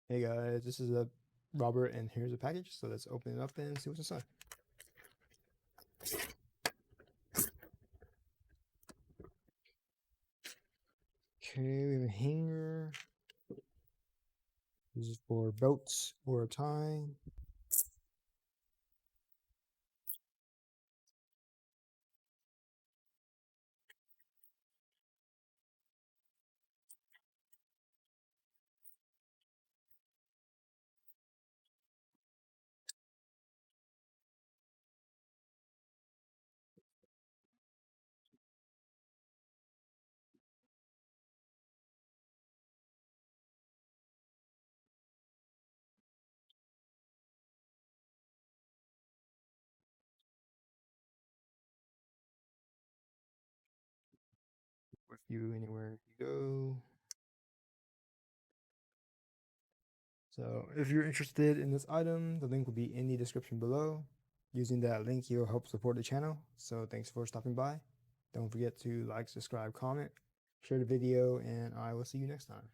Hey guys, this is Robert, and here's a package. So let's open it up and see what's inside. Okay, we have a hanger. This is for belts or a tie. With you anywhere you go. So if you're interested in this item, the link will be in the description below. Using that link, you'll help support the channel. So thanks for stopping by. Don't forget to like, subscribe, comment, share the video, and I will see you next time.